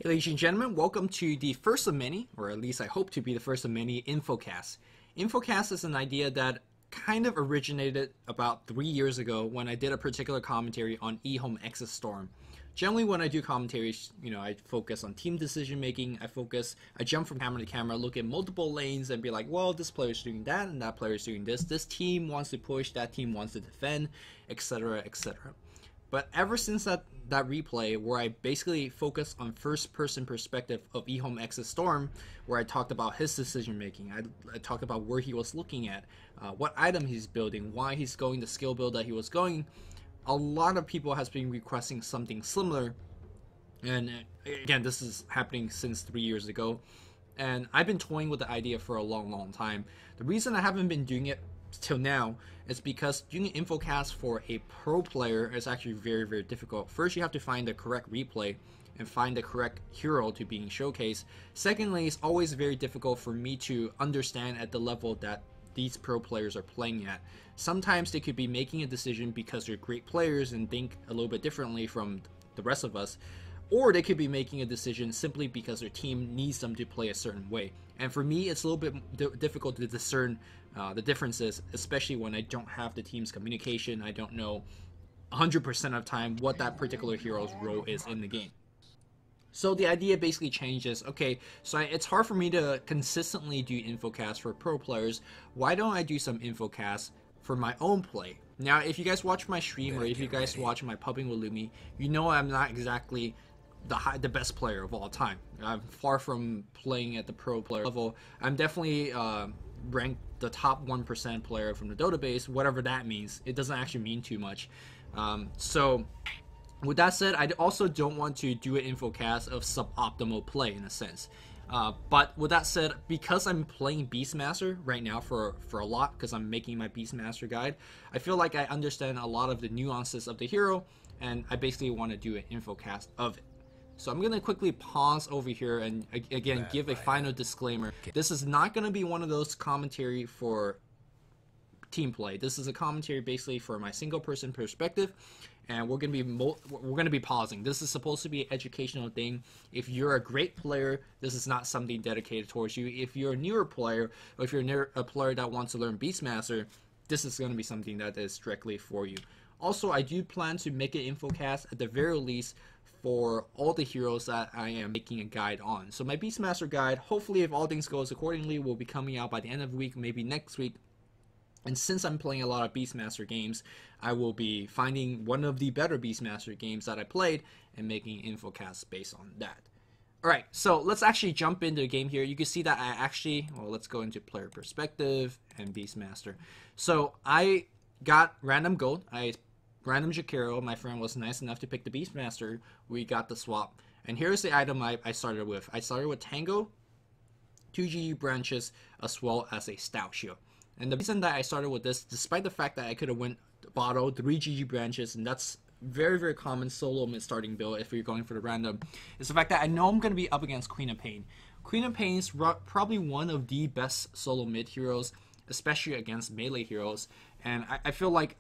Hey ladies and gentlemen, welcome to the first of many, or at least I hope to be the first of many, Infocasts. Infocast is an idea that kind of originated about 3 years ago when I did a particular commentary on eHome Exit Storm. Generally when I do commentaries, I focus on team decision making, I jump from camera to camera, look at multiple lanes and be like, well, this player's doing that and that player's doing this team wants to push, that team wants to defend, etc, etc. But ever since that replay where I basically focused on first-person perspective of eHome Exit Storm, where I talked about his decision-making, I talked about where he was looking at, what item he's building, why he's going the skill build that he was going, a lot of people has been requesting something similar. And again, this is happening since 3 years ago. And I've been toying with the idea for a long time. The reason I haven't been doing it till now is because doing an infocast for a pro player is actually very difficult. First, you have to find the correct replay and find the correct hero to being showcased. Secondly, it's always very difficult for me to understand at the level that these pro players are playing at. Sometimes they could be making a decision because they're great players and think a little bit differently from the rest of us, or they could be making a decision simply because their team needs them to play a certain way. And for me, it's a little bit difficult to discern the differences, especially when I don't have the team's communication. I don't know 100% of the time what that particular hero's role is in the game. So the idea basically changes. Okay, so it's hard for me to consistently do infocasts for pro players. Why don't I do some infocasts for my own play? Now, if you guys watch my stream or if you guys watch my Pubbing with Lumi, you know I'm not exactly the best player of all time. I'm far from playing at the pro player level. I'm definitely ranked the top 1% player from the Dota base, whatever that means. It doesn't actually mean too much. So with that said, I also don't want to do an infocast of suboptimal play in a sense. But with that said, because I'm playing Beastmaster right now for a lot, because I'm making my Beastmaster guide, I feel like I understand a lot of the nuances of the hero, and I basically want to do an infocast of it. So I'm going to quickly pause over here and again give a final disclaimer. This is not going to be one of those commentary for team play. This is a commentary basically for my single person perspective, and we're going to be pausing. This is supposed to be an educational thing. If you're a great player, this is not something dedicated towards you. If you're a newer player, or if you're a player that wants to learn Beastmaster, this is going to be something that is directly for you. Also, I do plan to make an infocast at the very least for all the heroes that I am making a guide on. So my Beastmaster guide, hopefully if all things goes accordingly, will be coming out by the end of the week, maybe next week. And since I'm playing a lot of Beastmaster games, I will be finding one of the better Beastmaster games that I played and making infocasts based on that. Alright, so let's actually jump into the game here. You can see that let's go into player perspective and Beastmaster. So I got random gold. Random Jakiro, my friend was nice enough to pick the Beastmaster. We got the swap. And here's the item I started with. I started with Tango, 2 GG branches, as well as a Stout shield. And the reason that I started with this, despite the fact that I could have went bottle, 3 GG branches, and that's very common solo mid starting build if you're going for the random, is the fact that I know I'm going to be up against Queen of Pain. Queen of Pain is probably one of the best solo mid heroes, especially against melee heroes. And I feel like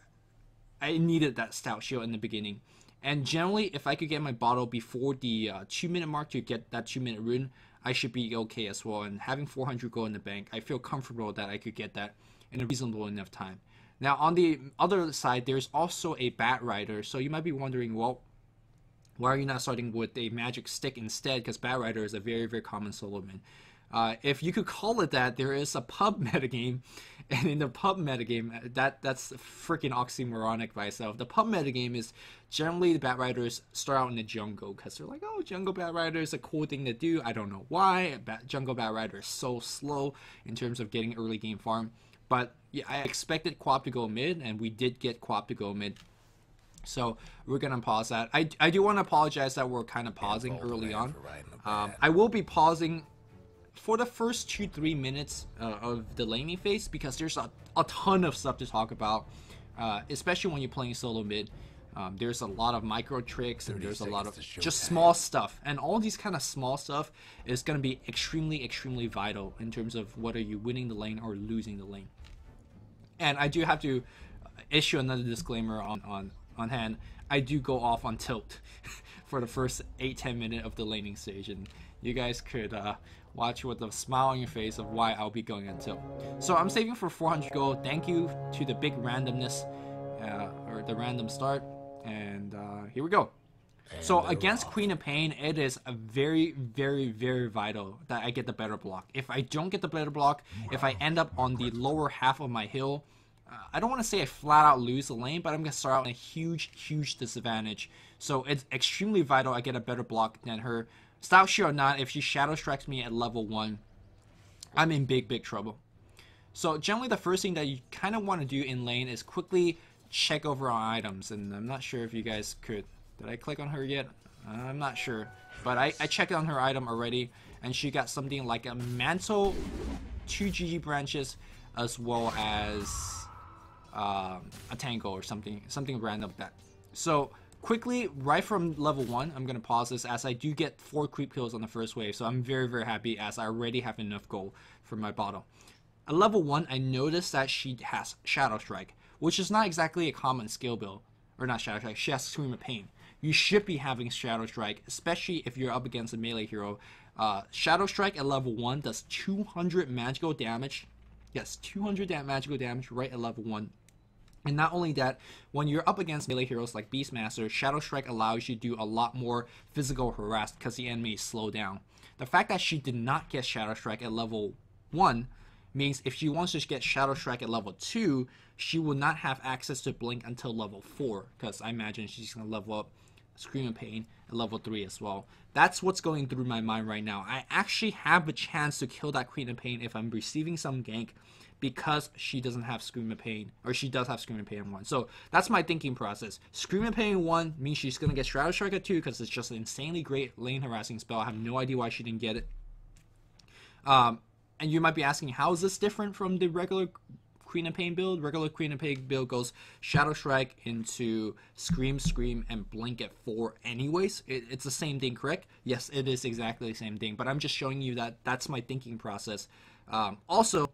I needed that Stout shield in the beginning. And generally, if I could get my bottle before the 2-minute mark to get that 2-minute rune, I should be okay as well. And having 400 gold in the bank, I feel comfortable that I could get that in a reasonable enough time. Now, on the other side, there's also a Bat Rider. So you might be wondering, well, why are you not starting with a magic stick instead? Because Bat Rider is a very common solo mid. If you could call it that, there is a pub metagame, and in the pub metagame, that's freaking oxymoronic by itself. The pub metagame is generally the Bat Riders start out in the jungle, because they're like, oh, jungle Bat Rider is a cool thing to do. I don't know why. Jungle Bat Rider is so slow in terms of getting early game farm. But yeah, I expected Quap to go mid, and we did get Quap to go mid. So we're going to pause that. I do want to apologize that we're kind of pausing early on. I will be pausing for the first 2-3 minutes of the laning phase, because there's a ton of stuff to talk about, especially when you're playing solo mid. There's a lot of micro tricks, and there's a lot of just small stuff, and all these kind of small stuff is going to be extremely vital in terms of whether you're winning the lane or losing the lane. And I do have to issue another disclaimer on hand. I do go off on tilt for the first 8-10 minutes of the laning stage, and you guys could watch with a smile on your face of why I'll be going on tilt. So I'm saving for 400 gold. Thank you to the big randomness, or the random start, and here we go. So against Queen of Pain, it is a very, very, very vital that I get the better block. If I don't get the better block, if I end up on the lower half of my hill, I don't want to say I flat out lose the lane, but I'm going to start out in a huge, huge disadvantage. So it's extremely vital I get a better block than her. Stout she or not, if she Shadow Strikes me at level 1, I'm in big, big trouble. So generally the first thing that you kind of want to do in lane is quickly check over our items. And I'm not sure if you guys could... Did I click on her yet? I'm not sure. But I checked on her item already, and she got something like a mantle, 2 GG branches, as well as a Tango or something random like that. So quickly, right from level 1, I'm going to pause this as I do get 4 creep kills on the first wave. So I'm very, very happy as I already have enough gold for my bottle. At level 1, I noticed that she has Shadow Strike, which is not exactly a common skill build. Or not Shadow Strike, she has Scream of Pain. You should be having Shadow Strike, especially if you're up against a melee hero. Shadow Strike at level 1 does 200 magical damage. Yes, 200 magical damage right at level 1. And not only that, when you're up against melee heroes like Beastmaster, Shadow Strike allows you to do a lot more physical harass because the enemy is slowed down. The fact that she did not get Shadow Strike at level 1 means if she wants to get Shadow Strike at level 2, she will not have access to Blink until level 4, because I imagine she's going to level up Scream of Pain at level 3 as well. That's what's going through my mind right now. I actually have a chance to kill that Queen of Pain if I'm receiving some gank, because she doesn't have Scream of Pain, or she does have Scream of Pain 1. So that's my thinking process. Scream of Pain 1 means she's going to get Shadow Strike at 2 because it's just an insanely great lane harassing spell. I have no idea why she didn't get it. And you might be asking, how is this different from the regular Queen of Pain build? Regular Queen of Pain build goes Shadow Strike into Scream, and Blink at 4 anyways. It's the same thing, correct? Yes, it is exactly the same thing, but I'm just showing you that that's my thinking process. Also,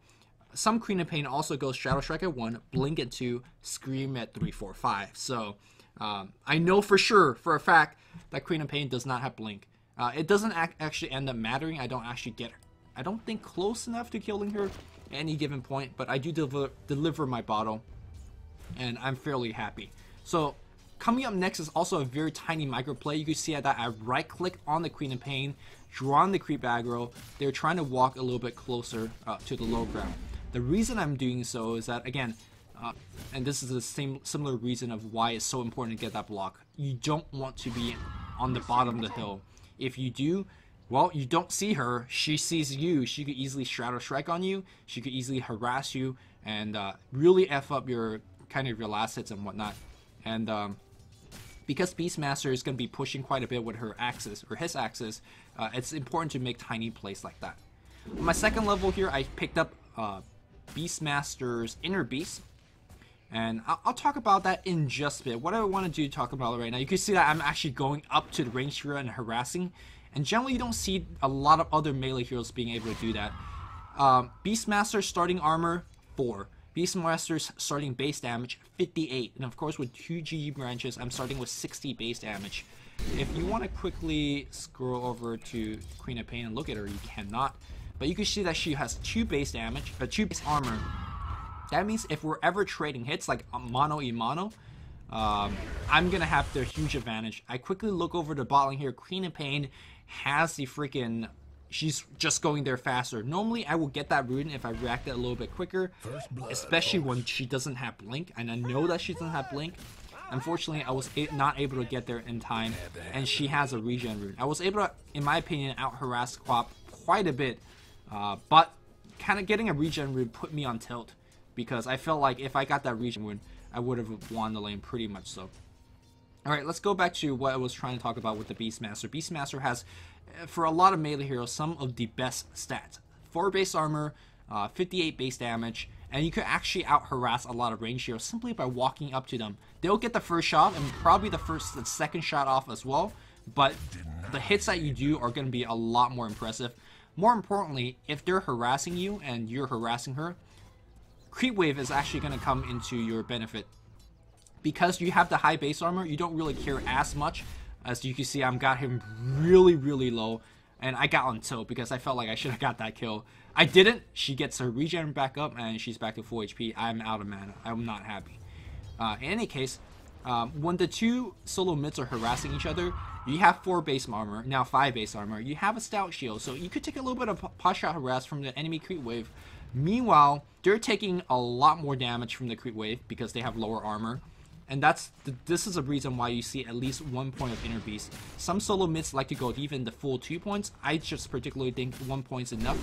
some Queen of Pain also goes Shadow Strike at 1, Blink at 2, Scream at 3, 4, 5. So I know for sure, for a fact, that Queen of Pain does not have Blink. It doesn't actually end up mattering. I don't actually get her. I don't think close enough to killing her at any given point, but I do deliver my bottle, and I'm fairly happy. So coming up next is also a very tiny micro play. You can see that I right click on the Queen of Pain, draw on the creep aggro. They're trying to walk a little bit closer to the low ground. The reason I'm doing so is that, again, and this is the similar reason of why it's so important to get that block. You don't want to be on the bottom of the hill. If you do, well, you don't see her. She sees you. She could easily Shadow Strike on you. She could easily harass you and really F up your your last hits and whatnot. And because Beastmaster is going to be pushing quite a bit with her axis, or his axis, it's important to make tiny plays like that. On my second level here, I picked up Beastmaster's Inner Beast. And I'll talk about that in just a bit. What I want to do talk about right now, you can see that I'm actually going up to the range hero and harassing. And generally you don't see a lot of other melee heroes being able to do that. Beastmaster starting armor, 4. Beastmaster's starting base damage, 58. And of course with 2 GG branches, I'm starting with 60 base damage. If you want to quickly scroll over to Queen of Pain and look at her, you cannot. But you can see that she has 2 base damage, 2 base armor. That means if we're ever trading hits, like mono-e-mono, I'm going to have the huge advantage. I quickly look over the bot lane here. Queen of Pain has the freaking... She's just going there faster. Normally, I will get that rune if I reacted a little bit quicker, especially when she doesn't have Blink, and I know that she doesn't have Blink. Unfortunately, I was not able to get there in time, and she has a regen rune. I was able to, in my opinion, out-harass Quap quite a bit, but kind of getting a regen rune put me on tilt, because I felt like if I got that regen rune, I would have won the lane pretty much so. Alright, let's go back to what I was trying to talk about with the Beastmaster. Beastmaster has, for a lot of melee heroes, some of the best stats. 4 base armor, 58 base damage, and you could actually out-harass a lot of range heroes simply by walking up to them. They'll get the first shot, and probably the second shot off as well, but the hits that you do are going to be a lot more impressive. More importantly, if they're harassing you and you're harassing her, Creep Wave is actually going to come into your benefit. because you have the high base armor, you don't really care as much. As you can see, I've got him really low, and I got on tilt because I felt like I should have got that kill. I didn't. She gets her regen back up, and she's back to full HP. I'm out of mana. I'm not happy. In any case, when the two solo mids are harassing each other, you have 4 base armor, now 5 base armor. You have a Stout shield, so you could take a little bit of pot shot harass from the enemy creep wave. Meanwhile, they're taking a lot more damage from the creep wave because they have lower armor. And this is a reason why you see at least 1 point of inner beast. Some solo mids like to go even the full 2 points. I just particularly think 1 point's enough.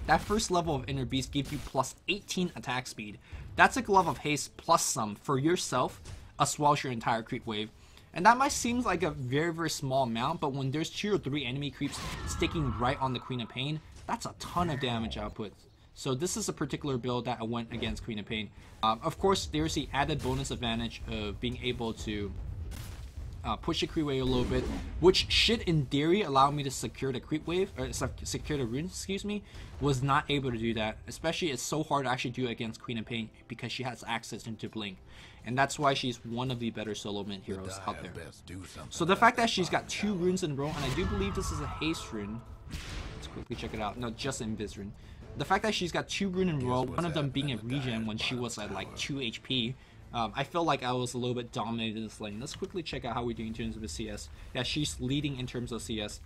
That first level of inner beast gives you plus 18 attack speed. That's a glove of haste plus some for yourself, as well as your entire creep wave. And that might seem like a very small amount, but when there's 2 or 3 enemy creeps sticking right on the Queen of Pain, that's a ton of damage output. So this is a particular build that I went against Queen of Pain. Of course, there's the added bonus advantage of being able to push the creep wave a little bit, which should in theory allow me to secure the creep wave, or secure the runes, excuse me. Was not able to do that, especially it's so hard to actually do it against Queen of Pain because she has access into Blink. And that's why she's one of the better solo mid heroes out there. So the fact that she's got 2 runes in a row, and I do believe this is a haste rune. Let's quickly check it out. No, just an invis rune. The fact that she's got 2 rune in a row, one of them being a regen when she was at like 2 HP, I felt like I was a little bit dominated in this lane. Let's quickly check out how we're doing in terms of the CS. Yeah, she's leading in terms of CS.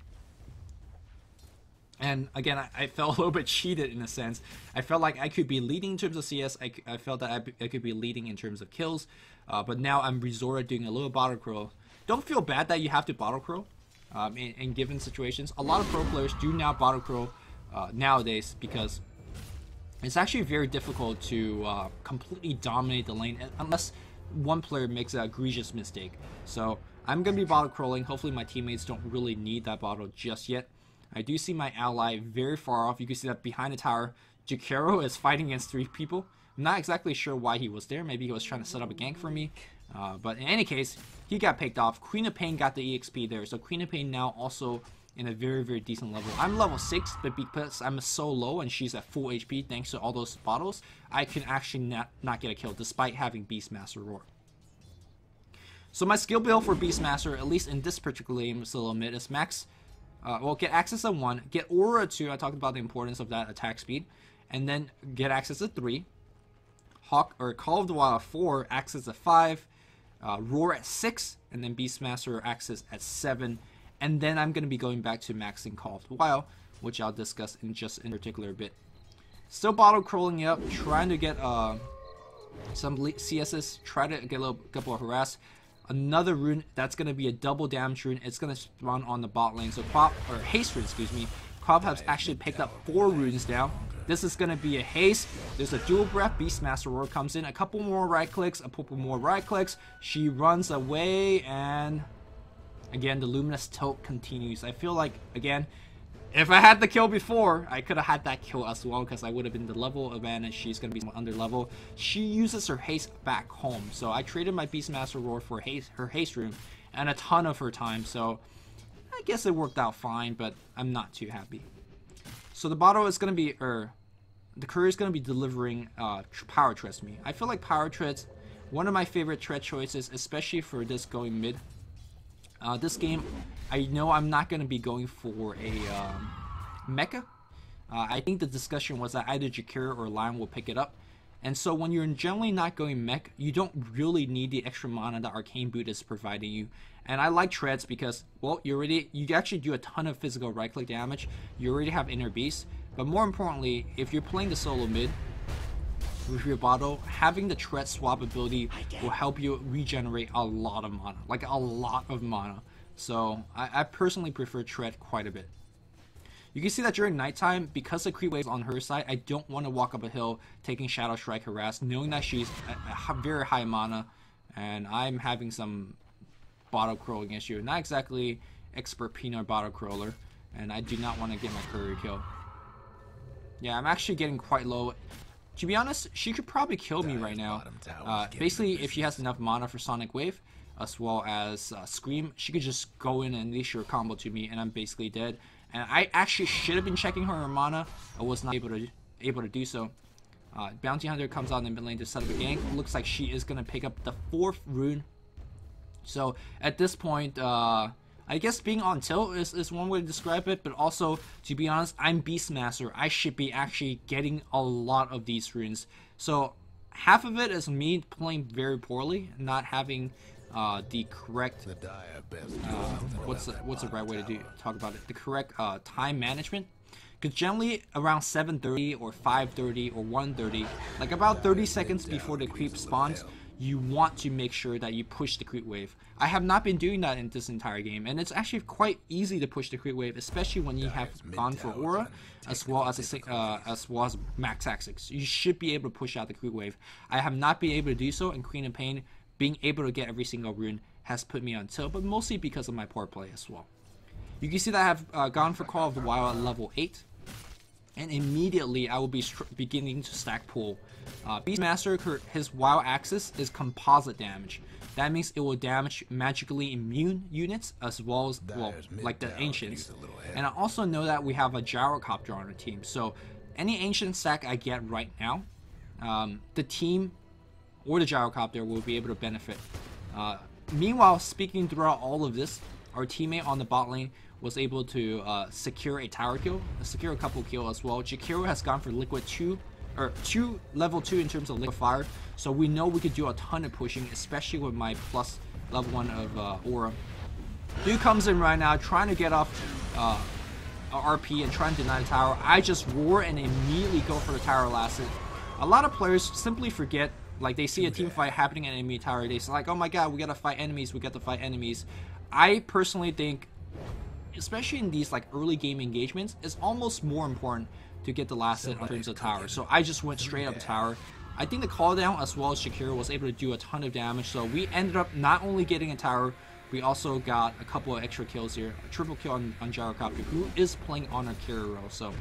And again, I felt a little bit cheated in a sense. I felt like I could be leading in terms of CS. I felt that I could be leading in terms of kills. But now I'm resorted doing a little bottle crow. Don't feel bad that you have to bottle crow in given situations. A lot of pro players do now bottle crow nowadays because it's actually very difficult to completely dominate the lane unless one player makes an egregious mistake. So I'm going to be bottle crawling. Hopefully my teammates don't really need that bottle just yet. I do see my ally very far off. You can see that behind the tower, Jakero is fighting against 3 people. I'm not exactly sure why he was there. Maybe he was trying to set up a gank for me. But in any case, he got picked off. Queen of Pain got the EXP there. So Queen of Pain now also in a very decent level. I'm level 6, but because I'm so low and she's at full HP thanks to all those bottles, I can actually not get a kill despite having Beastmaster Roar. So my skill build for Beastmaster, at least in this particular game, solo mid, is max. Well, get access to 1, get Aura 2, I talked about the importance of that attack speed, and then get access to 3, Call of the Wild 4, access at 5, Roar at 6, and then Beastmaster access at 7, and then I'm going to be going back to maxing Call of the Wild, which I'll discuss in just in particular a bit. Still bottle crawling up, trying to get some CSs, try to get a couple of harass. Another rune, that's going to be a double damage rune. It's going to spawn on the bot lane. So haste rune, excuse me. Quap has actually picked up 4 runes now. This is going to be a haste. There's a dual breath. Beastmaster Roar comes in. A couple more right clicks. A couple more right clicks. She runs away. And again, the Luminous tilt continues. I feel like, again, if I had the kill before, I could have had that kill as well because I would have been the level advantage. She's going to be under level. She uses her haste back home. So I traded my Beastmaster Roar for her haste rune and a ton of her time. So I guess it worked out fine, but I'm not too happy. So the bottle is going to be, the courier is going to be delivering power treads to me. I feel like power treads, one of my favorite tread choices, especially for this going mid. This game, I know I'm not going to be going for a mecha. I think the discussion was that either Jakiro or Lion will pick it up. And so when you're generally not going mech, you don't really need the extra mana that Arcane Boot is providing you. And I like treads because, well, you actually do a ton of physical right-click damage. You already have Inner Beast. But more importantly, if you're playing the solo mid with your bottle, having the tread swap ability will help you regenerate a lot of mana. Like a lot of mana. So I personally prefer tread quite a bit. You can see that during nighttime, because the creep wave is on her side, I don't want to walk up a hill taking Shadow Strike harass, knowing that she's at very high mana, and I'm having some bottle crawling issue. Not exactly expert peanut bottle crawler, and I do not want to get my courier kill. Yeah, I'm actually getting quite low. To be honest, she could probably kill me right now. Basically, if she has enough mana for Sonic Wave, as well as Scream, she could just go in and unleash her combo to me, and I'm basically dead. And I actually should have been checking her mana. I was not able to do so. Bounty Hunter comes out in the mid lane to set up a gank. Looks like she is going to pick up the 4th rune. So at this point, I guess being on tilt is one way to describe it, but also, to be honest, I'm Beastmaster. I should be actually getting a lot of these runes. So half of it is me playing very poorly, not having the correct, what's the right way to talk about it? The correct time management. Because generally around 7:30 or 5:30 or 1:30, like about 30 seconds before the creep spawns, you want to make sure that you push the creep wave. I have not been doing that in this entire game, and it's actually quite easy to push the creep wave, especially when you have gone for aura as well as max access. You should be able to push out the creep wave. I have not been able to do so, and Queen of Pain being able to get every single rune has put me on tilt, but mostly because of my poor play as well. You can see that I have gone for Call of the Wild at level 8, and immediately I will be beginning to stack pool. Beastmaster, his WoW axis is composite damage. That means it will damage magically immune units as well as, well, like the Ancients. And I also know that we have a Gyrocopter on our team, so any Ancient stack I get right now, the team or the Gyrocopter will be able to benefit. Meanwhile, speaking throughout all of this, our teammate on the bot lane was able to secure a tower kill, secure a couple kill as well. Jakiro has gone for liquid 2, or level 2 in terms of liquid fire, so we know we could do a ton of pushing, especially with my plus level 1 of aura. Dude comes in right now trying to get off RP and trying to deny the tower. I just roar and immediately go for the tower last hit. A lot of players simply forget, like they see a team fight happening in enemy tower, they say like, oh my god, we gotta fight enemies, we gotta fight enemies. I personally think, especially in these like early game engagements, it's almost more important to get the last hit in terms of tower. So I just went straight up tower. I think the call down as well as Shakira was able to do a ton of damage, so we ended up not only getting a tower, we also got a couple of extra kills here. A triple kill on Gyrocopter, who is playing on our carry role, so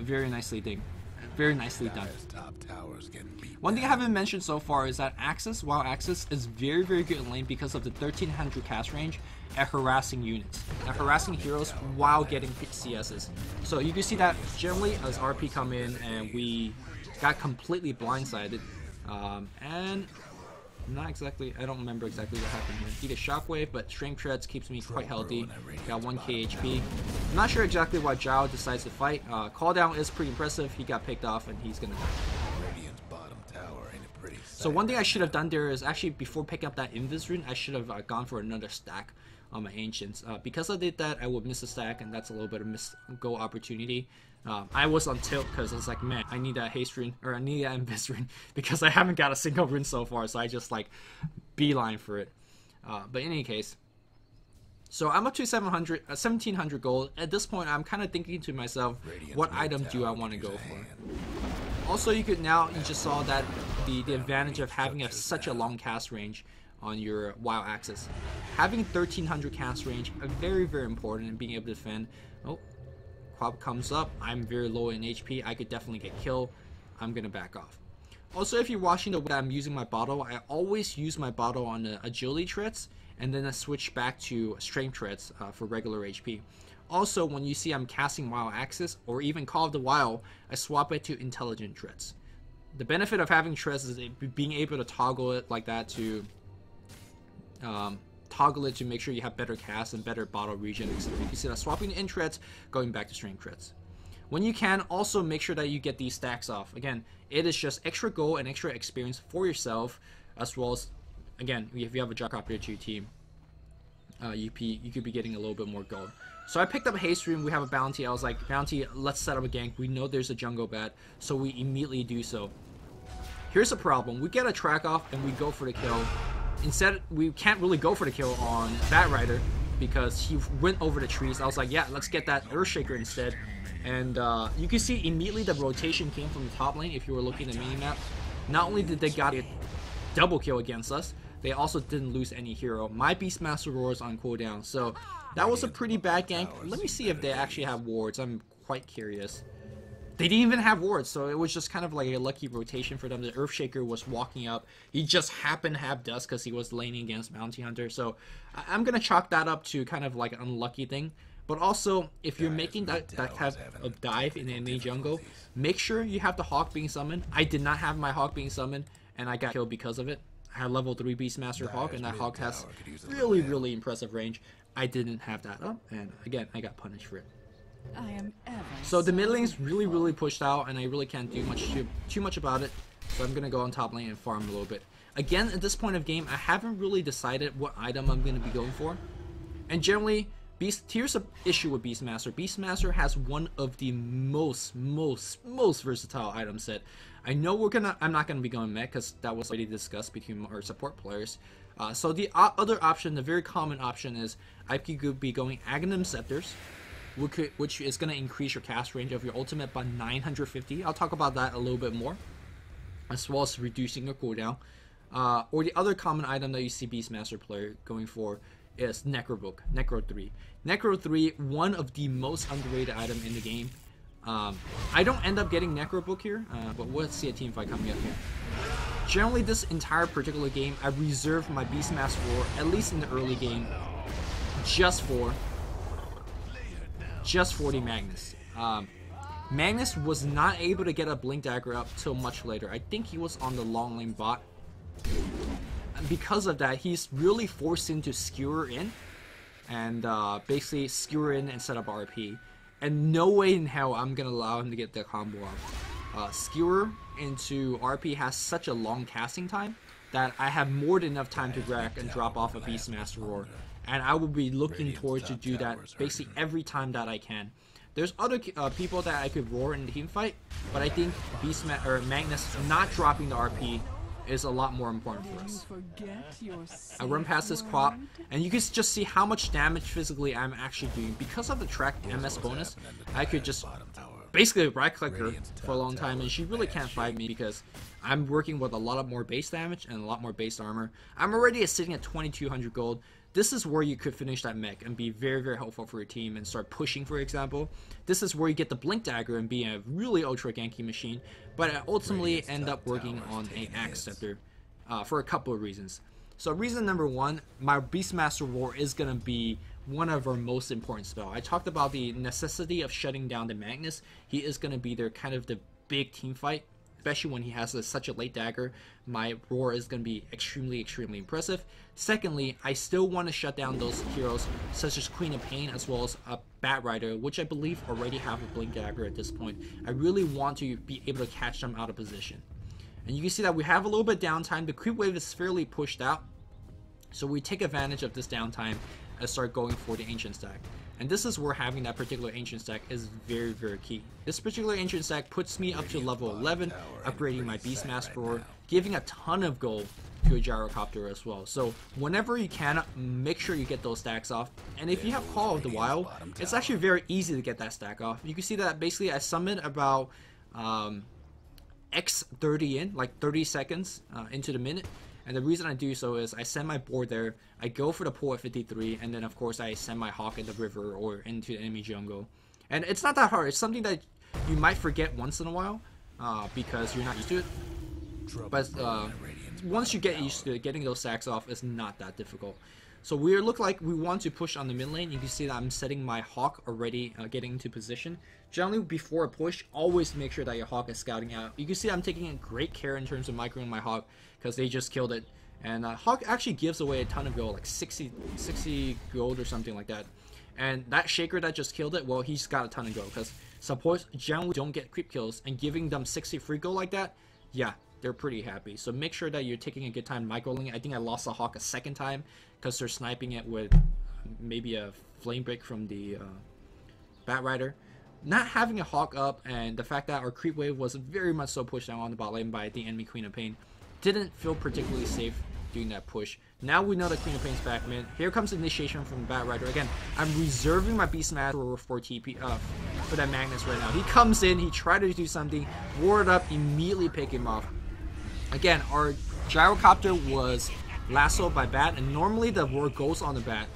very nicely done. Very nicely done. One thing I haven't mentioned so far is that Axis, WoW Axis, is very, very good in lane because of the 1300 cast range at harassing units, at harassing heroes while getting CSs. So you can see that generally as RP come in and we got completely blindsided, and not exactly, I don't remember exactly what happened here. He did Shockwave, but Strength Treads keeps me quite healthy. Got 1k HP. I'm not sure exactly why Zhao decides to fight. Call down is pretty impressive. He got picked off and he's gonna die. So one thing I should have done there is actually before picking up that Invis rune, I should have gone for another stack on my Ancients. Because I did that, I would miss a stack, and that's a little bit of miss go opportunity. I was on tilt because I was like, man, I need that haste rune, or I need that Invis rune, because I haven't got a single rune so far, so I just like beeline for it. But in any case, so I'm up to 1700 gold. At this point, I'm kind of thinking to myself, what item do I want to go for? Also, you just saw that the advantage of having such a long cast range on your WoW axis. Having 1300 cast range are very, very important in being able to defend. Oh, Quab comes up. I'm very low in HP. I could definitely get killed. I'm gonna back off. Also, if you're watching the way I'm using my bottle, I always use my bottle on the agility treads, and then I switch back to strength treads for regular HP. Also, when you see I'm casting WoW Axis, or even Call of the Wild, I swap it to intelligent treads. The benefit of having treads is being able to toggle it like that to make sure you have better cast and better bottle regen, etc. You can see that swapping in treads, going back to strength treads. When you can, also make sure that you get these stacks off. Again, it is just extra gold and extra experience for yourself, as well as, again, if you have a Gyrocopter to your team, you could be getting a little bit more gold. So I picked up a haste rune. We have a bounty. I was like, bounty, let's set up a gank. We know there's a jungle bat, so we immediately do so. Here's the problem. We get a track off and we go for the kill. Instead, we can't really go for the kill on Bat Rider because he went over the trees. I was like, yeah, let's get that Earthshaker instead. And you can see immediately the rotation came from the top lane if you were looking at the minimap. Not only did they get a double kill against us, they also didn't lose any hero. My Beastmaster Roar is on cooldown, so that was a pretty bad gank. Let me see if they actually have wards. I'm quite curious. They didn't even have wards, so it was just kind of like a lucky rotation for them. The Earthshaker was walking up. He just happened to have dust because he was laning against Bounty Hunter. So I'm going to chalk that up to kind of like an unlucky thing. But also, if you're making that type of dive in enemy jungle, make sure you have the Hawk being summoned. I did not have my Hawk being summoned, and I got killed because of it. I had level 3 Beastmaster Hawk, and that Hawk has really impressive range. I didn't have that up, and again, I got punished for it. So the mid lane is really pushed out, and I really can't do too much about it. So I'm gonna go on top lane and farm a little bit. Again, at this point of game, I haven't really decided what item I'm gonna be going for. And generally, here's an issue with Beastmaster. Beastmaster has one of the most versatile item set. I know I'm not gonna be going mech because that was already discussed between our support players. So the other option, the very common option, is I could be going Aghanim Scepters, which is going to increase your cast range of your ultimate by 950. I'll talk about that a little bit more, as well as reducing your cooldown. Or the other common item that you see Beastmaster player going for is Necrobook, Necro 3. Necro 3, one of the most underrated item in the game. I don't end up getting Necrobook here, but we'll see a team fight coming up here. Generally, this entire particular game, I reserved my Beastmaster Roar, at least in the early game, just for the Magnus. Magnus was not able to get a Blink Dagger up till much later. I think he was on the long lane bot. Because of that, he's really forced him to skewer in, and basically skewer in and set up RP. And no way in hell I'm gonna allow him to get the combo off. Skewer into RP has such a long casting time that I have more than enough time to rack and drop off a Beastmaster Roar. And I will be looking towards to do that basically every time that I can. There's other people that I could roar in the team fight, but I think Magnus not dropping the RP is a lot more important for us. I run past this crop, and you can just see how much damage physically I'm actually doing. Because of the tracked MS bonus, I could just basically right-click her for a long time, and she really can't fight me because I'm working with a lot more base damage and a lot more base armor. I'm already sitting at 2200 gold. This is where you could finish that mech and be very helpful for your team and start pushing, for example. This is where you get the Blink Dagger and be a really ultra ganky machine, but I ultimately end up working on an Axe Scepter for a couple of reasons. So reason number one, my Beastmaster Roar is going to be one of our most important spell. I talked about the necessity of shutting down the Magnus. He is going to be there kind of the big team fight, especially when he has such a late dagger. My Roar is going to be extremely impressive. Secondly, I still want to shut down those heroes such as Queen of Pain as well as a Bat Rider, which I believe already have a Blink Dagger at this point. I really want to be able to catch them out of position. And you can see that we have a little bit of downtime. The creep wave is fairly pushed out, so we take advantage of this downtime and start going for the Ancient Stack. And this is where having that particular Ancient Stack is very key. This particular Ancient Stack puts me up to level 11, upgrading my Beastmaster Roar, giving a ton of gold to a Gyrocopter as well. So whenever you can, make sure you get those stacks off. And if you have Call of the Wild, it's actually very easy to get that stack off. You can see that basically I summoned about X30 in, like 30 seconds into the minute. And the reason I do so is I send my board there, I go for the pull at 53, and then of course I send my Hawk in the river or into the enemy jungle. And it's not that hard, it's something that you might forget once in a while because you're not used to it. But once you get used to it, getting those stacks off is not that difficult. So we look like we want to push on the mid lane. You can see that I'm setting my Hawk already, getting into position. Generally, before a push, always make sure that your Hawk is scouting out. You can see I'm taking great care in terms of microing my Hawk because they just killed it. And Hawk actually gives away a ton of gold, like 60 gold or something like that. And that Shaker that just killed it, well, he's got a ton of gold because supports generally don't get creep kills, and giving them 60 free gold like that, yeah, they're pretty happy. So make sure that you're taking a good time microing. I think I lost a Hawk a second time because they're sniping it with maybe a flame break from the Bat Rider. Not having a Hawk up and the fact that our creep wave was very much so pushed down on the bot lane by the enemy Queen of Pain didn't feel particularly safe doing that push. Now we know that Queen of Pain's back mid. Here comes initiation from the Bat Rider. Again, I'm reserving my Beastmaster for TP for that Magnus right now. He comes in, he tried to do something, ward up, immediately pick him off. Again, our Gyrocopter was lassoed by Bat, and normally the ward goes on the Bat.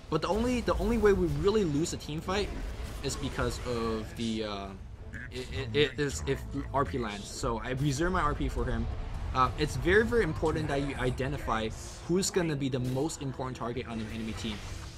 But the only way we really lose a team fight is because of the if RP lands. So I reserve my RP for him. It's very important that you identify who's going to be the most important target on the enemy team.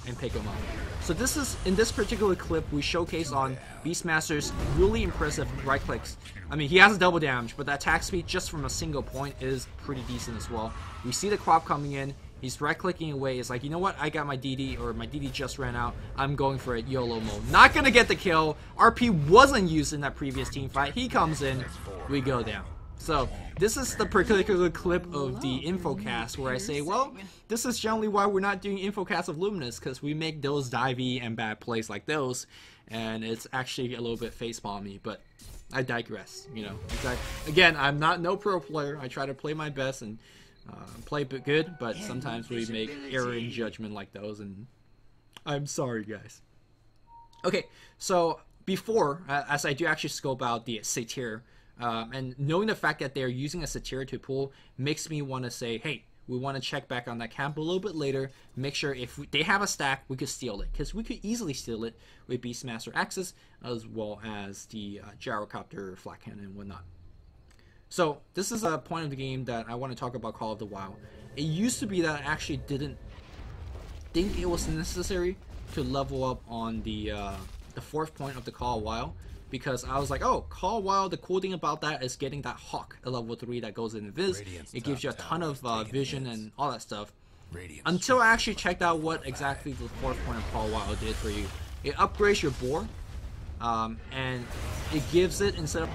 and pick him up. So this is, in this particular clip, we showcase on Beastmaster's really impressive right clicks. I mean, he has a double damage, but the attack speed just from a single point is pretty decent as well. We see the crop coming in, he's right clicking away, it's like, you know what, I got my DD, or my DD just ran out, I'm going for it, YOLO mode. Not gonna get the kill, RP wasn't used in that previous team fight, he comes in, we go down. So, this is the particular clip of the infocast where I say, well, this is generally why we're not doing infocast of Luminous, because we make those divey and bad plays like those, and it's actually a little bit facepalmy, but I digress, you know. Again, I'm not no pro player, I try to play my best and play good, but sometimes we make error in judgment like those, and I'm sorry, guys. Okay, so before, as I do actually scope out the Scepter, and knowing the fact that they're using a Scepter to pull makes me want to say, hey, we want to check back on that camp a little bit later, make sure if they have a stack, we could steal it, because we could easily steal it with Beastmaster Axis, as well as the Gyrocopter, Flat Cannon, and whatnot. So, this is a point of the game that I want to talk about Call of the Wild. It used to be that I actually didn't think it was necessary to level up on the 4th point of the Call of Wild, because I was like, oh, Call of Wild, the cool thing about that is getting that Hawk at level 3 that goes in Viz. It gives you a ton of vision and all that stuff. Until I actually checked out what exactly the 4th point of Call of Wild did for you. It upgrades your board, and it gives it, instead of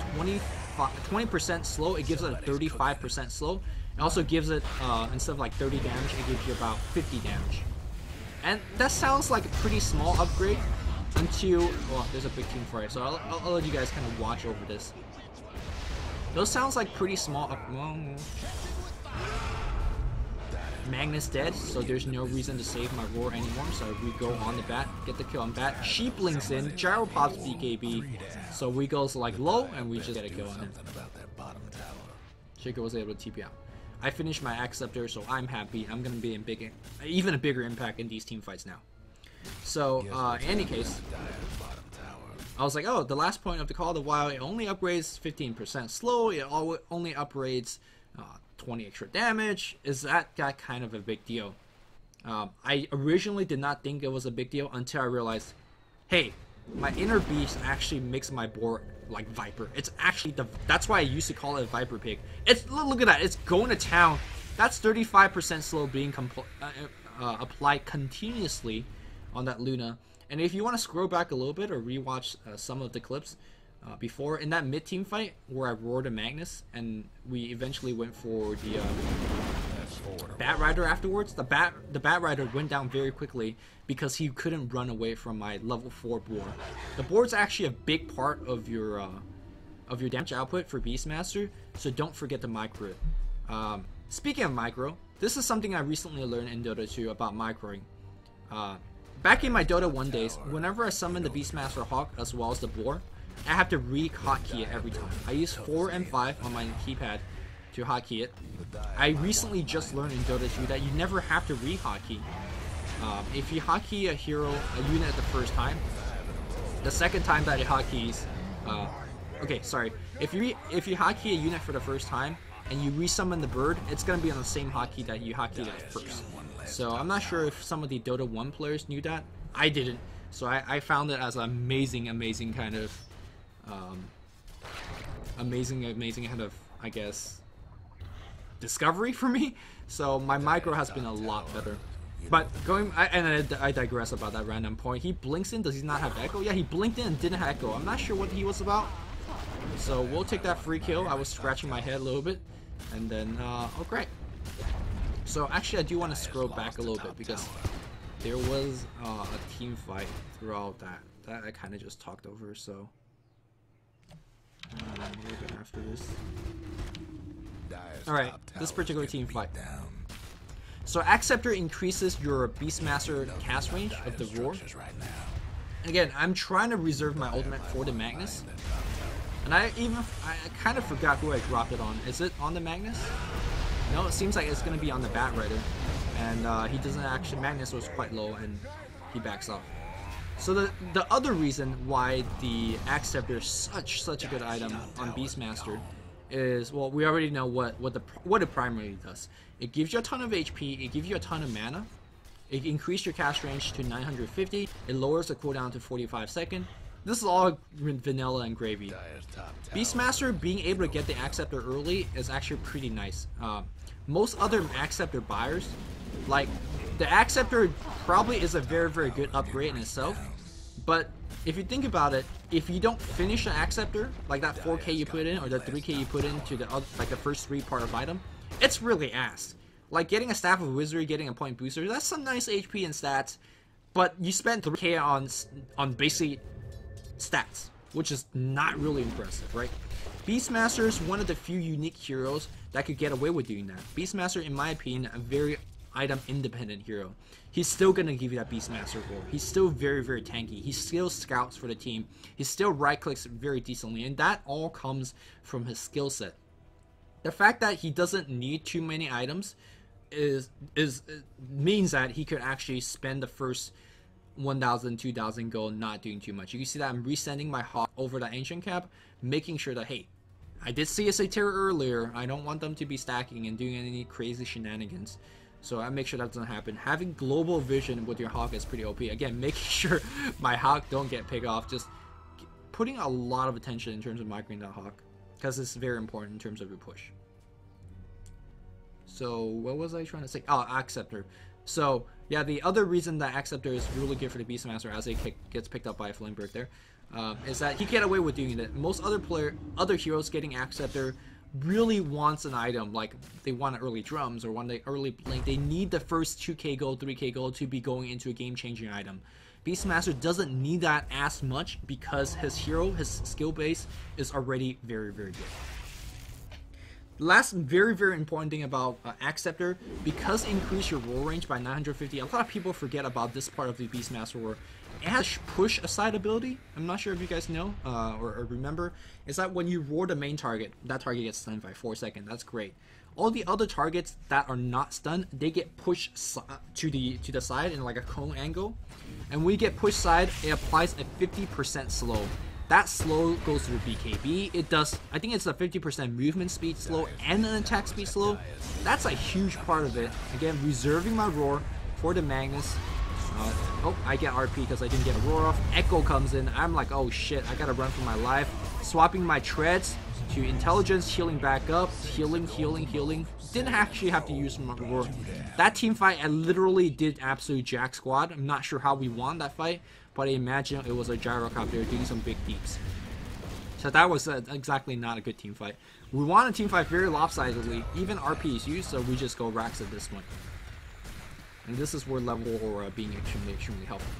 20% slow, it gives it a 35% slow. It also gives it, instead of like 30 damage, it gives you about 50 damage. And that sounds like a pretty small upgrade until, well, there's a big team fight, so I'll let you guys kind of watch over this. Those sounds like pretty small Magnus dead, so there's no reason to save my Roar anymore, so we go on the bat, get the kill on bat. She blinks in, Gyro pops BKB, so we goes like low, and we just get a kill on him. Shaker was able to TP out. I finished my Scepter, so I'm happy. I'm gonna be in even a bigger impact in these team fights now. So, in any case, I was like, oh, the last point of the Call of the Wild, it only upgrades 15% slow, it only upgrades 20 extra damage. Is that kind of a big deal? I originally did not think it was a big deal until I realized, hey, my inner beast actually makes my board like Viper. It's actually that's why I used to call it a Viper pick. It's, look at that, it's going to town. That's 35% slow being applied continuously on that Luna. And if you want to scroll back a little bit or rewatch some of the clips before, in that mid-team fight where I roared a Magnus and we eventually went for the Bat Rider afterwards, the Bat Rider went down very quickly because he couldn't run away from my level 4 board. The board's actually a big part of your damage output for Beastmaster, so don't forget the micro. Speaking of micro, this is something I recently learned in Dota 2 about microing. Back in my Dota 1 days, whenever I summon the Beastmaster Hawk as well as the boar, I have to re-hotkey it every time. I use 4 and 5 on my keypad to hotkey it. I recently just learned in Dota 2 that you never have to re-hotkey. If you hotkey a unit the first time, the second time that it hotkeys, okay, sorry. If you hotkey a unit for the first time and you resummon the bird, it's gonna be on the same hotkey that you hotkeyed it first. So I'm not sure if some of the Dota 1 players knew that. I didn't. So I found it as an amazing kind of, amazing kind of, I guess, discovery for me. So my micro has been a lot better. But I digress about that random point. He blinks in, does he not have echo? Yeah, he blinked in and didn't have echo. I'm not sure what he was about. So we'll take that free kill. I was scratching my head a little bit. And then, oh great. So actually I do want to scroll back a little bit because there was a team fight throughout that I kind of just talked over, so a little bit after this. Alright, this particular team fight. So Scepter increases your Beastmaster cast range of the Roar. Again, I'm trying to reserve my ultimate for the Magnus. And I kind of forgot who I dropped it on. Is it on the Magnus? No, it seems like it's going to be on the Bat Rider. And he doesn't actually, Magnus was quite low and he backs off. So the other reason why the Scepter is such a good item on Beastmaster is, well, we already know what it primarily does. It gives you a ton of HP, it gives you a ton of mana, It increased your cast range to 950. It lowers the cooldown to 45 seconds. This is all vanilla and gravy. Beastmaster being able to get the Acceptor early is actually pretty nice. Most other Acceptor buyers, like the Acceptor probably is a very, very good upgrade in itself. But if you think about it, if you don't finish an Acceptor, like that 4k you put in or the 3k you put into the like the first 3 part of item, it's really ass. Like getting a Staff of Wizardry, getting a point booster, that's some nice HP and stats, but you spent 3k on basically stats, which is not really impressive, right? Beastmaster is one of the few unique heroes that could get away with doing that. Beastmaster, in my opinion, a very item independent hero. He's still gonna give you that Beastmaster roar. He's still very, very tanky. He still scouts for the team. He still right clicks very decently, and that all comes from his skill set. The fact that he doesn't need too many items means that he could actually spend the first 1,000, 2,000 gold not doing too much. You can see that I'm resending my Hawk over the Ancient Cap, making sure that, hey, I did see a Satira earlier. I don't want them to be stacking and doing any crazy shenanigans. So I make sure that doesn't happen. Having global vision with your Hawk is pretty OP. Again, making sure my Hawk don't get picked off. Just putting a lot of attention in terms of migrating that Hawk, because it's very important in terms of your push. So what was I trying to say? Oh, Acceptor. So yeah, the other reason that Acceptor is really good for the Beastmaster as it gets picked up by Flameberg there, is that he get away with doing it. Most other heroes getting Acceptor really wants an item, like they want early drums or want the early blink. They need the first 2k gold, 3k gold to be going into a game-changing item. Beastmaster doesn't need that as much because his hero, his skill base is already very, very good. Last very, very important thing about Acceptor, because increase your roar range by 950, a lot of people forget about this part of the Beastmaster Roar. It has push aside ability. I'm not sure if you guys know or remember. Is that when you roar the main target, that target gets stunned by 4 seconds. That's great. All the other targets that are not stunned, they get pushed to the side in like a cone angle. And when you get pushed side, it applies a 50% slow. That slow goes through BKB. It does, I think it's a 50% movement speed slow and an attack speed slow. That's a huge part of it. Again, reserving my roar for the Magnus. Oh, I get RP because I didn't get a roar off. Echo comes in. I'm like, oh shit, I gotta run for my life. Swapping my treads to intelligence, healing back up, healing. Didn't actually have to use my roar. That team fight, I literally did absolute jack squad. I'm not sure how we won that fight, but I imagine it was a gyrocopter doing some big deeps. So that was exactly not a good team fight. We won a team fight very lopsidedly. Even RP is used, so we just go racks at this point. And this is where level aura being extremely helpful.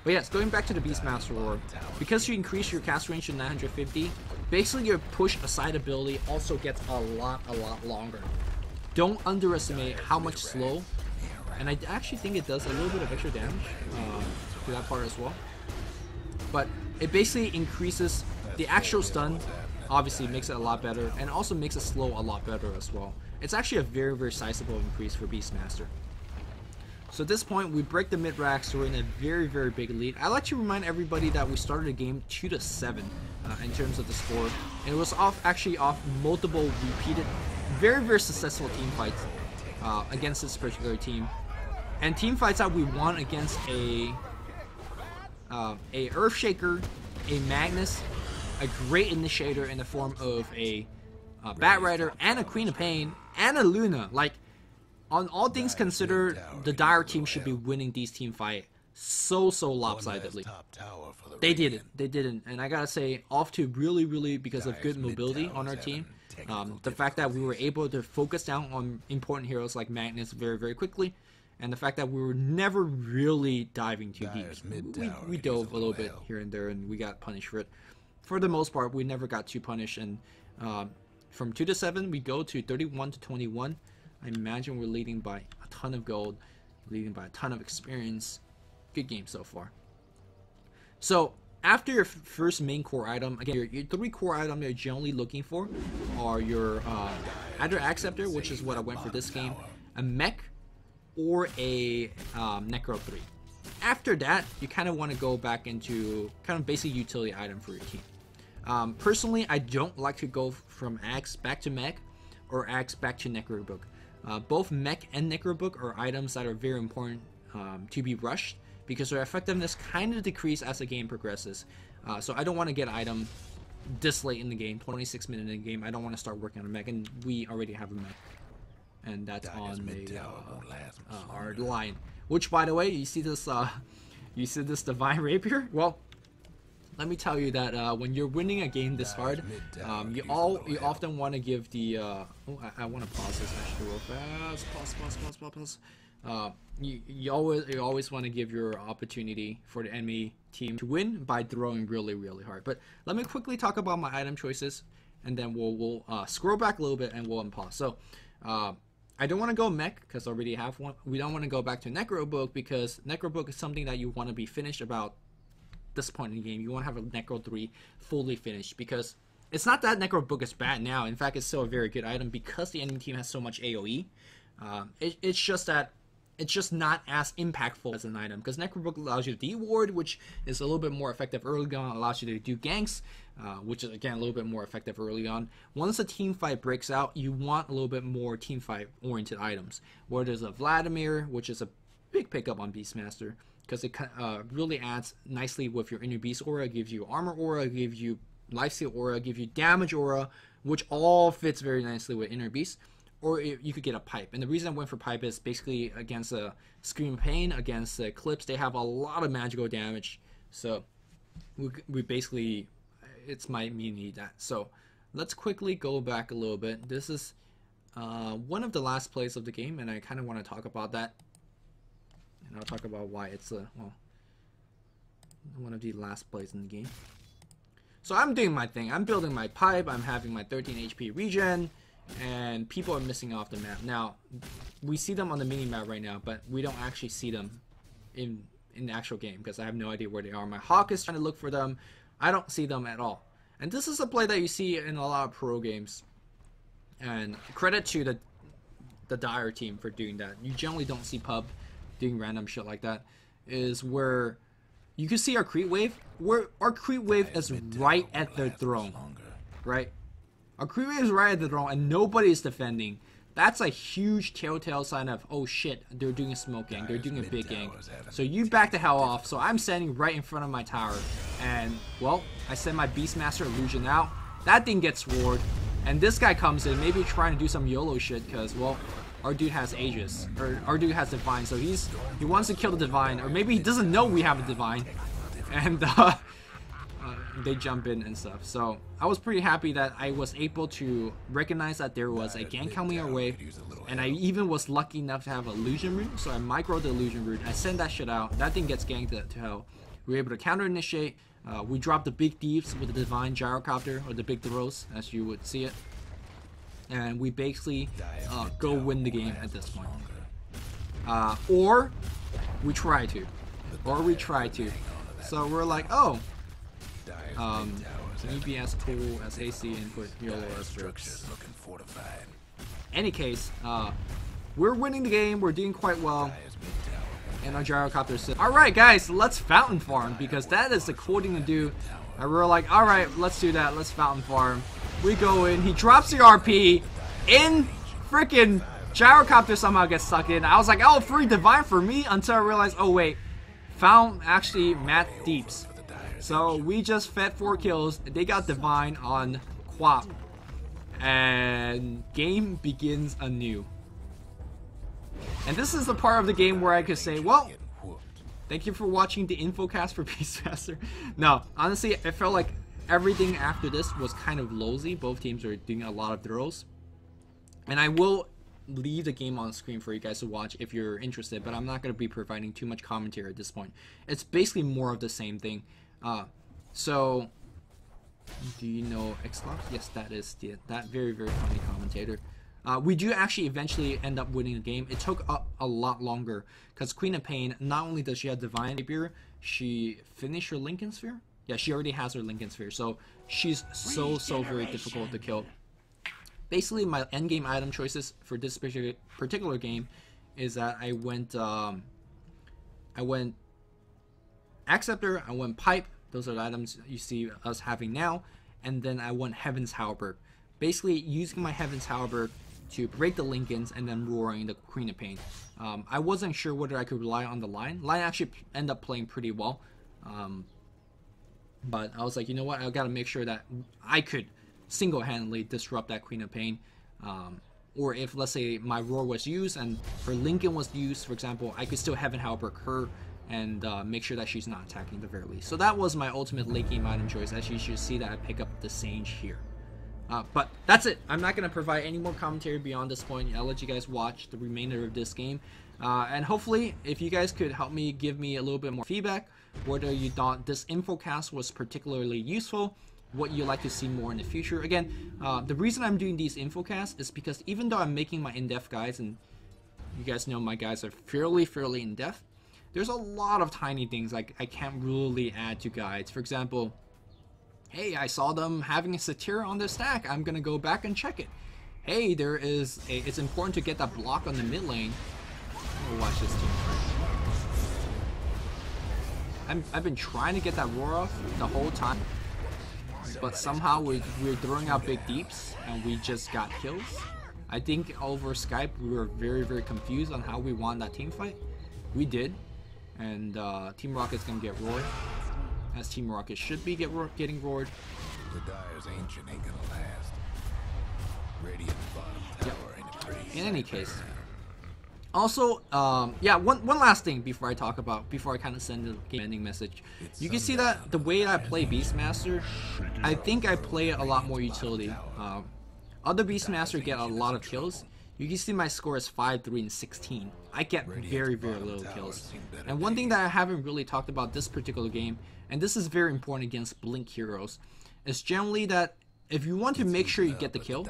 But yes, going back to the Beastmaster Roar, because you increase your cast range to 950, basically your push aside ability also gets a lot longer. Don't underestimate how much slow, and I actually think it does a little bit of extra damage to that part as well. But it basically increases the actual stun, obviously makes it a lot better, and also makes it slow a lot better as well. It's actually a very, very sizable increase for Beastmaster. So at this point, we break the mid-rack, so we're in a very, very big lead. I like to remind everybody that we started the game 2-7 in terms of the score. And it was actually off multiple repeated, very, very successful team fights against this particular team. And team fights that we won against a Earthshaker, a Magnus, a great initiator in the form of a Batrider, and a Queen of Pain, and a Luna. Like, on all things considered, the Dire team should be winning these team fight so lopsidedly. They didn't, and I gotta say, off to really because of good mobility on our team. The fact that we were able to focus down on important heroes like Magnus very quickly, and the fact that we were never really diving too deep. We dove a little bit here and there, and we got punished for it. For the most part, we never got too punished, and from 2-7, we go to 31-21. I imagine we're leading by a ton of gold, leading by a ton of experience. Good game so far. So after your first main core item, again, your 3 core items you're generally looking for are your either Acceptor, which is what I went for this game, a mech, or a Necro 3. After that, you kind of want to go back into kind of basic utility item for your team. Personally, I don't like to go from Axe back to mech or Axe back to Necro Book. Both mech and Necro Book are items that are very important to be rushed, because their effectiveness kind of decreases as the game progresses. So I don't want to get item this late in the game, 26 minutes in the game. I don't want to start working on a mech, and we already have a mech, and that's on our line. Which, by the way, you see this divine rapier? Well, let me tell you that when you're winning a game this hard, you often want to give the I want to pause this actually real fast. Pause. You always want to give your opportunity for the enemy team to win by throwing really hard. But let me quickly talk about my item choices, and then we'll scroll back a little bit and we'll unpause. So I don't want to go mech because I already have one. We don't want to go back to Necro Book because Necro Book is something that you want to be finished about this point in the game. You want to have a Necro 3 fully finished, because it's not that Necro Book is bad now. In fact, it's still a very good item because the enemy team has so much AoE. It's just that it's just not as impactful as an item, because Necro Book allows you to de-ward, which is a little bit more effective early on, allows you to do ganks, which is again a little bit more effective early on. Once a team fight breaks out, you want a little bit more team fight oriented items, where there's a Vladimir, which is a big pickup on Beastmaster, because it really adds nicely with your Inner Beast aura. It gives you armor aura, it gives you lifesteal aura, it gives you damage aura, which all fits very nicely with Inner Beast. Or you could get a pipe, and the reason I went for pipe is basically against a Scream Pain, against the Eclipse. They have a lot of magical damage, so we basically, it's me need that. So let's quickly go back a little bit. This is one of the last plays of the game, and I kind of want to talk about that, and I'll talk about why it's one of the last plays in the game. So I'm doing my thing. I'm building my pipe. I'm having my 13 HP regen. And people are missing off the map. Now, we see them on the mini-map right now, but we don't actually see them in the actual game, because I have no idea where they are. My Hawk is trying to look for them. I don't see them at all. And this is a play that you see in a lot of pro games. And credit to the Dire team for doing that. You generally don't see Pub doing random shit like that. Is where you can see our creep wave. Where our creep wave is right at their throne. Right? Our creep wave is right at the throne and nobody is defending. That's a huge telltale sign of, oh shit, they're doing a smoke gang, they're doing a big gang. So you back the hell off. So I'm standing right in front of my tower, and well, I send my Beastmaster illusion out. That thing gets ward, and this guy comes in, maybe trying to do some YOLO shit, because well, our dude has Aegis, or our dude has Divine, so he wants to kill the Divine, or maybe he doesn't know we have a Divine, and they jump in and stuff. So I was pretty happy that I was able to recognize that there was a gank coming our way, and I even was lucky enough to have an illusion root. So I microed the illusion root, I send that shit out, that thing gets ganked to hell. We were able to counter initiate. We dropped the big thieves with the divine gyrocopter, or the big throws as you would see it, and we basically go win the game at this point. Or we try to. So we're like, oh, EB as tool, as AC, and put YOLO as bricks. Any case, we're winning the game, we're doing quite well, and our gyrocopter said, alright guys, let's fountain farm, because that is the cool thing to do. And we're like, alright, let's do that, let's fountain farm. We go in, he drops the RP, in freaking gyrocopter somehow gets stuck in. I was like, oh, free divine for me, until I realized, oh wait, found actually Matt Deeps. So we just fed 4 kills, they got divine on Quap, and game begins anew. And this is the part of the game where I could say, well, thank you for watching the infocast for Beastmaster. No, honestly, it felt like everything after this was kind of lousy. Both teams are doing a lot of throws. And I will leave the game on screen for you guys to watch if you're interested, but I'm not going to be providing too much commentary at this point. It's basically more of the same thing. So, do you know Xbox? Yes, that is that very funny commentator. We do actually eventually end up winning the game. It took a lot longer because Queen of Pain, not only does she have Divine Rapier, she finished her Lincoln Sphere. Yeah, she already has her Lincoln Sphere, so she's so very difficult to kill. Basically, my endgame item choices for this particular game is that I went Scepter, I went Pipe. Those are the items you see us having now, and then I went Heaven's Halberd. Basically, using my Heaven's Halberd to break the Lincolns and then roaring the Queen of Pain. I wasn't sure whether I could rely on the line. Line actually ended up playing pretty well. But I was like, you know what, I gotta make sure that I could single-handedly disrupt that Queen of Pain. Or if, let's say, my Roar was used and her Lincoln was used, for example, I could still Heaven Halberd her and make sure that she's not attacking at the very least. So that was my ultimate late game item choice, as you should see that I pick up the Sage here. But that's it. I'm not going to provide any more commentary beyond this point. I'll let you guys watch the remainder of this game. And hopefully, if you guys could help me, give me a little bit more feedback, whether you thought this infocast was particularly useful, what you'd like to see more in the future. Again, the reason I'm doing these infocasts is because even though I'm making my in-depth guides, and you guys know my guides are fairly in-depth, there's a lot of tiny things like I can't really add to guides. For example, hey, I saw them having a Scepter on their stack. I'm gonna go back and check it. Hey, it's important to get that block on the mid lane. We'll watch this team first. I've been trying to get that Roar off the whole time, but somehow we're throwing out big deeps and we just got kills. I think over Skype we were very confused on how we won that team fight. We did, and Team Rocket's gonna get roared, as Team Rocket should be getting roared. The Dire's ancient ain't gonna last. Radiant's bottom tower ain't a pretty. In any case, also, yeah, one last thing before I kind of send the game ending message. You can see that the way I play Beastmaster, I think I play it a lot more utility. Other Beastmaster get a lot of kills. You can see my score is 5, 3, and 16. I get very little kills. And one thing that I haven't really talked about this particular game, and this is very important against Blink heroes, is generally that if you want to make sure you get the kill,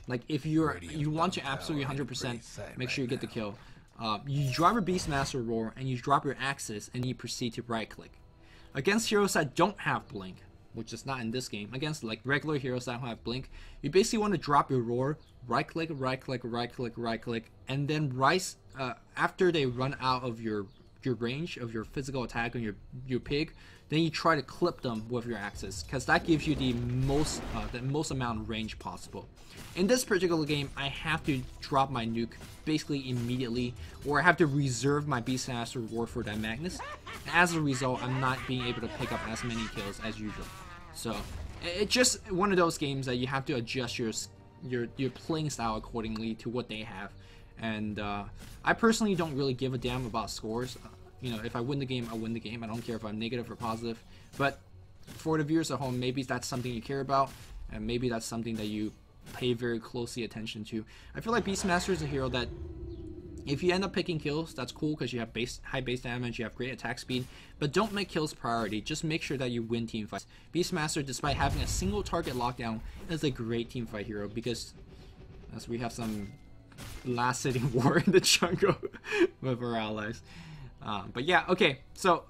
like if you want to absolutely 100% make sure you get the kill, you drop your Beastmaster Roar and you drop your Axis and you proceed to right click. Against heroes that don't have Blink, which is not in this game, against like regular heroes that don't have Blink, you basically want to drop your Roar, right click, and then after they run out of your range of your physical attack on your pig, then you try to clip them with your Axis, because that gives you the most amount of range possible. In this particular game, I have to drop my nuke basically immediately, or I have to reserve my Beastmaster Roar for that Magnus. As a result, I'm not being able to pick up as many kills as usual. So it's just one of those games that you have to adjust your playing style accordingly to what they have. And I personally don't really give a damn about scores. You know, if I win the game, I win the game. I don't care if I'm negative or positive. But for the viewers at home, maybe that's something you care about, and maybe that's something that you pay very closely attention to. I feel like Beastmaster is a hero that if you end up picking kills, that's cool because you have high base damage, you have great attack speed, but don't make kills priority. Just make sure that you win team fights. Beastmaster, despite having a single target lockdown, is a great team fight hero because as we have some last sitting war in the jungle with our allies. But yeah, okay, so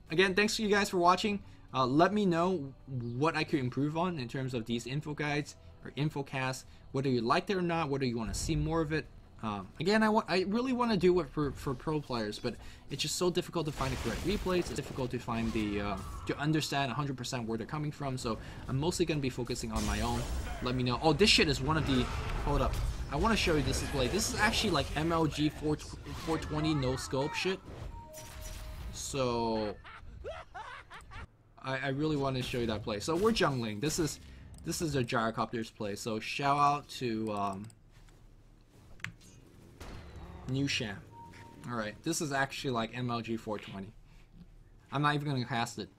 again, thanks to you guys for watching. Let me know what I could improve on in terms of these info guides or infocasts, whether you liked it or not, whether you want to see more of it. Again, I really want to do it for pro players, but it's just so difficult to find the correct replays. It's difficult to find to understand 100% where they're coming from. So I'm mostly going to be focusing on my own. Let me know. Oh, this shit is one of the. Hold up, I want to show you this display. This is actually like MLG 420 no scope shit. So I really want to show you that play. So we're jungling. This is a gyrocopters play. So shout out to New Sham. Alright, this is actually like MLG 420. I'm not even going to cast it.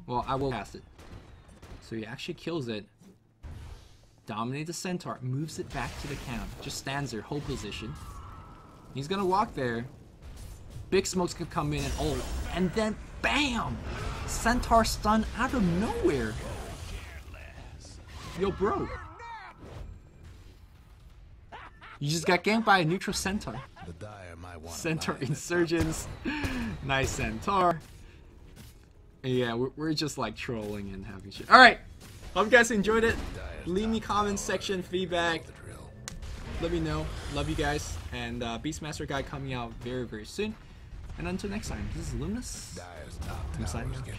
Well, I will cast it. So he actually kills it. Dominates the centaur. Moves it back to the camp. Just stands there, hold position. He's going to walk there. Big smokes can come in and ult. And then, BAM! Centaur stun out of nowhere. Yo, bro. You just got ganked by a neutral centaur. Centaur insurgents. Nice centaur. Yeah, we're just like trolling and having shit. Alright. Hope you guys enjoyed it. Leave me comments section feedback. Let me know. Love you guys. And Beastmaster guide coming out very soon. And until next time, this is Luminous. I'm signing out. The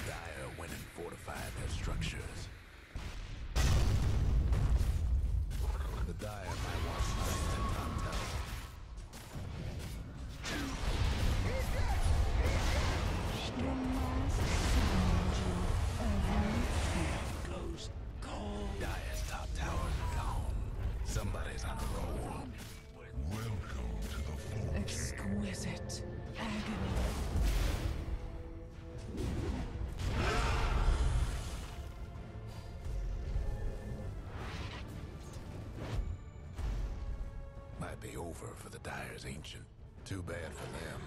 Dire went and fortified their structures. The Dire might want strength in top tower. Goes cold. Dire's top towers are gone. Somebody's on a roll. Welcome to the Forge. Exquisite agony. Might be over for the Dire's Ancient. Too bad for them.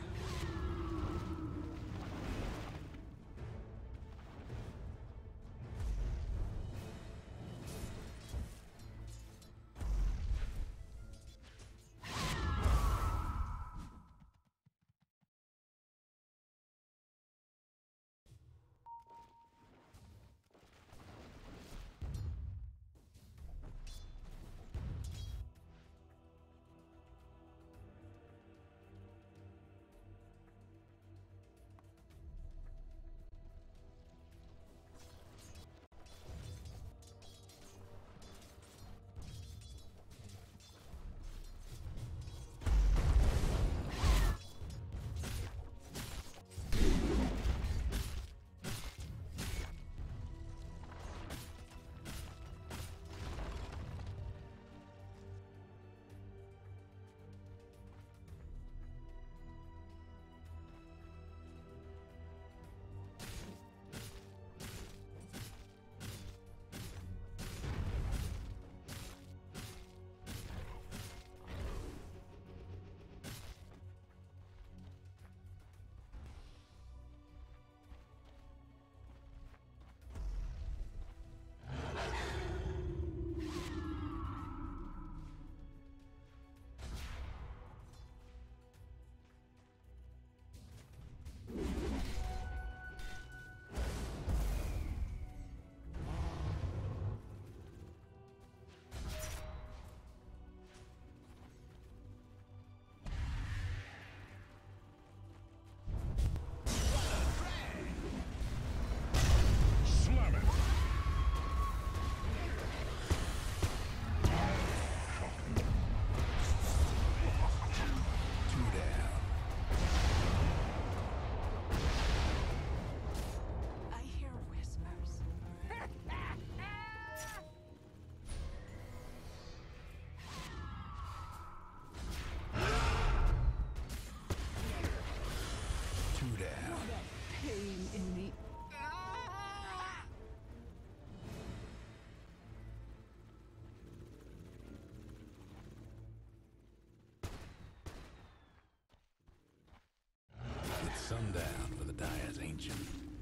Sundown for the Dire's Ancient.